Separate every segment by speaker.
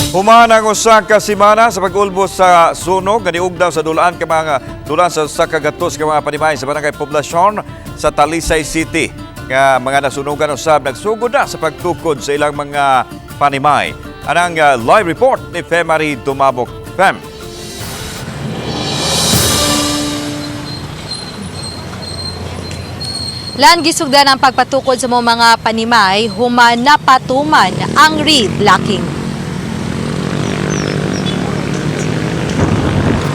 Speaker 1: Human ang usa ka semana sa pag-ulbos sa sunog nga niugdaw sa dulaan sa kagatos ka mga panimay sa barangay poblasyon sa Talisay City. Nga mga nasunugan usab nagsugod na sa pagtukod sa ilang mga panimay. Anang live report ni Femari Dumabok. Fem.
Speaker 2: Lan gisugdan ang pagpatukod sa mga panimay, human napatuman ang reed lacking.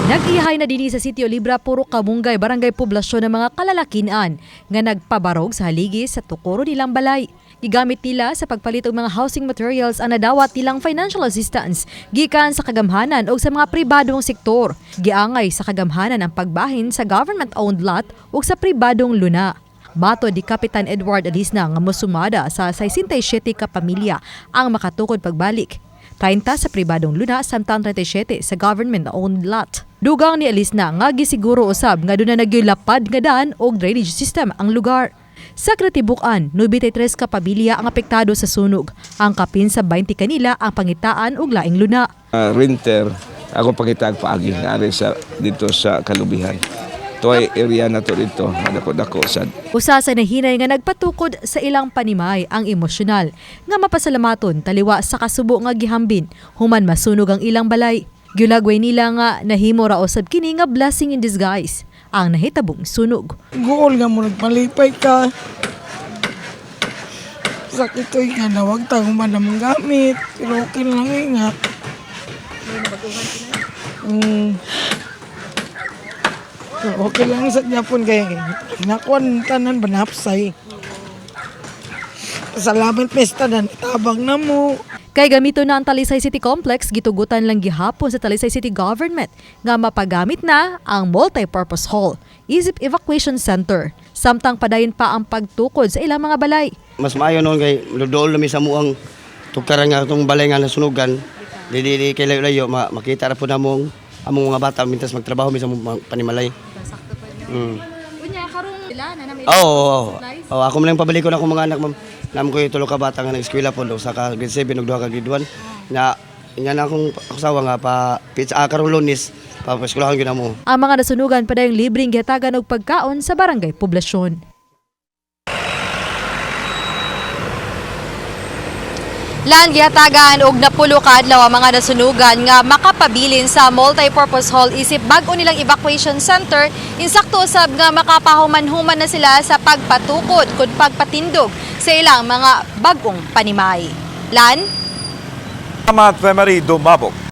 Speaker 2: Nag-ihay na dinhi sa Sitio Libra puro Kabungay, barangay poblasyon ng mga kalalakinan nga nagpabarog sa haligi sa tukuro nilang balay. Gigamit nila sa pagpalit og mga housing materials ang nadawat nilang financial assistance gikan sa kagamhanan o sa mga pribadong sektor. Giangay sa kagamhanan ang pagbahin sa government-owned lot o sa pribadong luna. Bato di Kapitan Edward Alisna nga mosumada sa 67 ka pamilya ang makatukod pagbalik. 30 sa pribadong luna samtang 37 sa government-owned lot. Dugang ni Alisna nga gisiguro usab nga doon na nagyulapad nga daan o drainage system ang lugar. Sa Kratibukan, 93 ka pamilya ang apektado sa sunog. Ang kapin sa 20 kanila ang pangitaan og laing luna.
Speaker 3: Renter, ako pangitag paagi ari sa dito sa Kalubihan. Toy area na to dito, dako sad.
Speaker 2: Usa sa nahinay nga nagpatukod sa ilang panimay ang emosyonal nga mapasalamaton taliwa sa kasubo nga gihambin human masunog ang ilang balay. Gyulagway nila nga nahimo ra usab kini nga blessing in disguise ang nahitabong sunog.
Speaker 4: Gool nga mo nagpalipay ka. Sakit ito nga na huwag tayo manamang gamit. Pero okay lang ingat. Okay lang sa Japon kaya nakuan tanan banapsay. Salamat pesta dan tabang na mo.
Speaker 2: Kay gamito na ang Talisay City Complex, gitugutan lang gihapon sa Talisay City Government nga mapagamit na ang multi-purpose hall, isip evacuation center, samtang padayon pa ang pagtukod sa ilang mga balay.
Speaker 5: Mas maayo noon kay dool lami sa muang tugkaran nga itong balay nga nasunugan. Dili kay layo-layo makita ra po namong among mga bata mintas magtrabaho mi sa panimalay.
Speaker 2: Sakto pa niya. Kunya karong ila na may.
Speaker 5: Oo. Ako man lang pabalikon ako mga anak ma'am. Nam ko tulo ka bata nga nag-eskwela po sa ka grade 7 ug duha ka grade 1 na inya na akong asawa nga pa karong Lunes pa eskwelahan gyud namo.
Speaker 2: Ang mga nasunugan padayong libreng gihatagan og pagkaon sa barangay poblasyon. Lan gihatagan og napulo ka adlaw ang mga nasunugan nga makapabilin sa multi-purpose hall isip bag-o nilang evacuation center insakto usab nga makapahuman-human na sila sa pagpatukod kud pagpatindog sa ilang mga bag-ong panimay. Lan?
Speaker 1: Salamat, Femari Dumabok.